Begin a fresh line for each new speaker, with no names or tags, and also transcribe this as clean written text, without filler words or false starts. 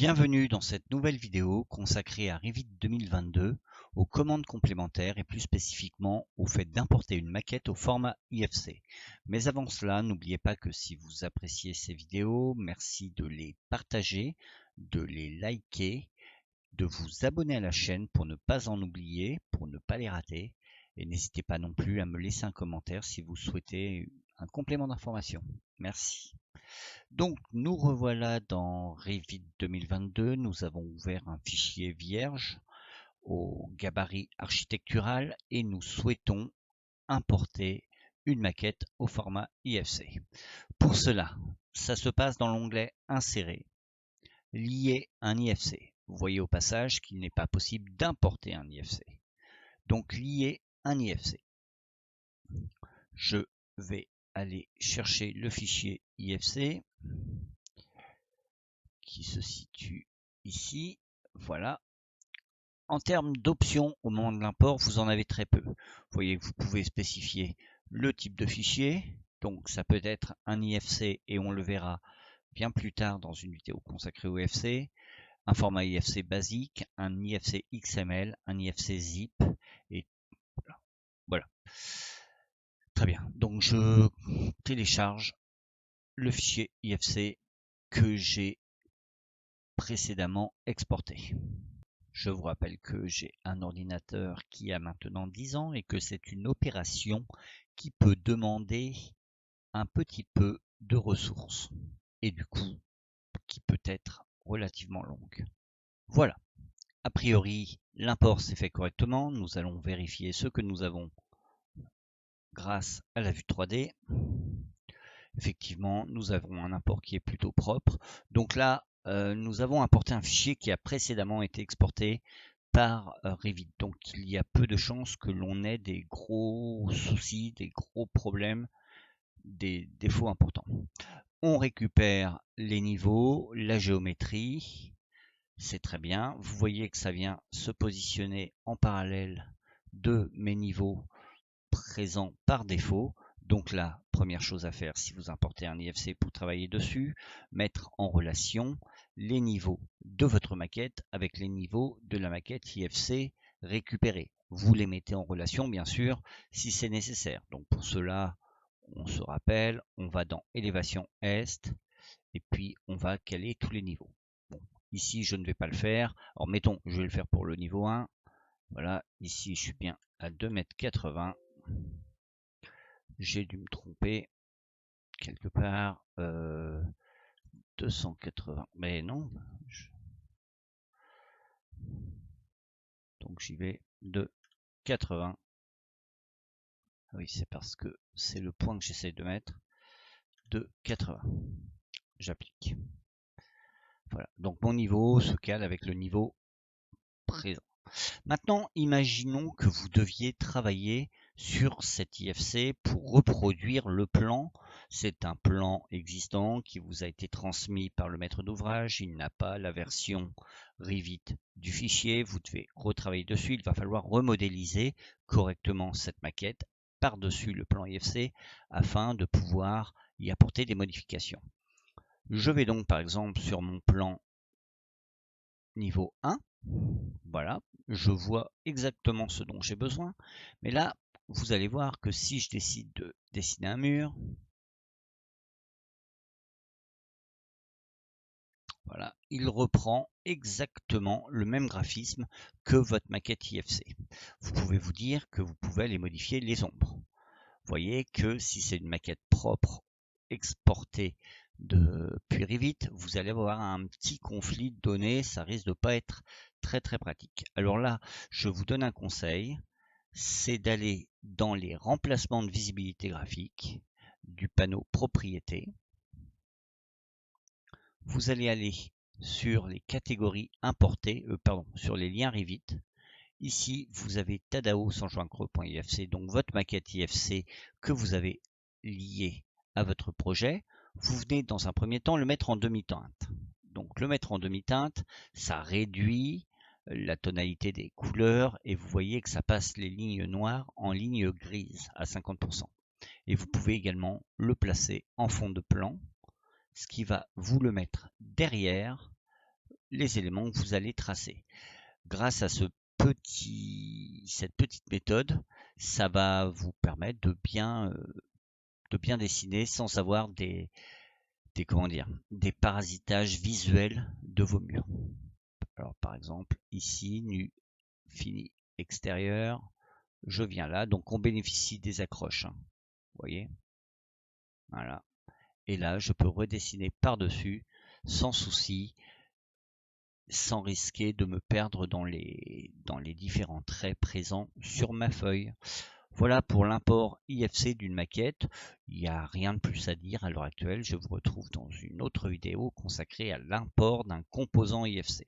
Bienvenue dans cette nouvelle vidéo consacrée à Revit 2022, aux commandes complémentaires et plus spécifiquement au fait d'importer une maquette au format IFC. Mais avant cela, n'oubliez pas que si vous appréciez ces vidéos, merci de les partager, de les liker, de vous abonner à la chaîne pour ne pas en oublier, pour ne pas les rater. Et n'hésitez pas non plus à me laisser un commentaire si vous souhaitez un complément d'information. Merci. Donc, nous revoilà dans Revit 2022. Nous avons ouvert un fichier vierge au gabarit architectural et nous souhaitons importer une maquette au format IFC. Pour cela, ça se passe dans l'onglet Insérer, lier un IFC. Vous voyez au passage qu'il n'est pas possible d'importer un IFC. Donc, lier un IFC. Je vais aller chercher le fichier IFC qui se situe ici. Voilà. En termes d'options au moment de l'import, vous en avez très peu. Vous voyez que vous pouvez spécifier le type de fichier. Donc ça peut être un IFC et on le verra bien plus tard dans une vidéo consacrée au IFC. Un format IFC basique, un IFC XML, un IFC zip et voilà. Très bien. Donc je télécharge le fichier IFC que j'ai précédemment exporté. Je vous rappelle que j'ai un ordinateur qui a maintenant 10 ans et que c'est une opération qui peut demander un petit peu de ressources et du coup qui peut être relativement longue. Voilà, a priori l'import s'est fait correctement, nous allons vérifier ce que nous avons grâce à la vue 3D. Effectivement, nous avons un import qui est plutôt propre. Donc là, nous avons importé un fichier qui a précédemment été exporté par Revit. Donc il y a peu de chances que l'on ait des gros soucis, des gros problèmes, des défauts importants. On récupère les niveaux, la géométrie, c'est très bien. Vous voyez que ça vient se positionner en parallèle de mes niveaux présents par défaut. Donc la première chose à faire si vous importez un IFC pour travailler dessus, mettre en relation les niveaux de votre maquette avec les niveaux de la maquette IFC récupérée. Vous les mettez en relation bien sûr si c'est nécessaire. Donc pour cela, on se rappelle, on va dans élévation Est et puis on va caler tous les niveaux. Bon, ici je ne vais pas le faire. Alors mettons, je vais le faire pour le niveau 1. Voilà, ici je suis bien à 2,80 m. J'ai dû me tromper quelque part. 280, mais non. Donc j'y vais de 80. Oui, c'est parce que c'est le point que j'essaie de mettre. De 80. J'applique. Voilà. Donc mon niveau se cale avec le niveau présent. Maintenant, imaginons que vous deviez travailler sur cet IFC pour reproduire le plan. C'est un plan existant qui vous a été transmis par le maître d'ouvrage. Il n'a pas la version Revit du fichier. Vous devez retravailler dessus. Il va falloir remodéliser correctement cette maquette par-dessus le plan IFC afin de pouvoir y apporter des modifications. Je vais donc par exemple sur mon plan niveau 1. Voilà, je vois exactement ce dont j'ai besoin. Mais là, vous allez voir que si je décide de dessiner un mur, voilà, il reprend exactement le même graphisme que votre maquette IFC. Vous pouvez vous dire que vous pouvez aller modifier les ombres. Vous voyez que si c'est une maquette propre exportée depuis Revit, vous allez avoir un petit conflit de données, ça risque de pas être très pratique. Alors là, je vous donne un conseil, c'est d'aller dans les remplacements de visibilité graphique du panneau propriété. Vous allez aller sur les catégories importées, sur les liens Revit. Ici, vous avez Tadao sans joint-creux.ifc, donc votre maquette IFC que vous avez liée à votre projet. Vous venez dans un premier temps le mettre en demi-teinte. Donc le mettre en demi-teinte, ça réduit la tonalité des couleurs et vous voyez que ça passe les lignes noires en lignes grises à 50%. Et vous pouvez également le placer en fond de plan, ce qui va vous le mettre derrière les éléments que vous allez tracer. Grâce à cette petite méthode, ça va vous permettre de bien dessiner sans avoir des parasitages visuels de vos murs. Alors par exemple, ici, nu, fini, extérieur, je viens là, donc on bénéficie des accroches, hein. Vous voyez? Voilà. Et là, je peux redessiner par-dessus sans souci, sans risquer de me perdre dans les différents traits présents sur ma feuille. Voilà pour l'import IFC d'une maquette. Il n'y a rien de plus à dire à l'heure actuelle. Je vous retrouve dans une autre vidéo consacrée à l'import d'un composant IFC.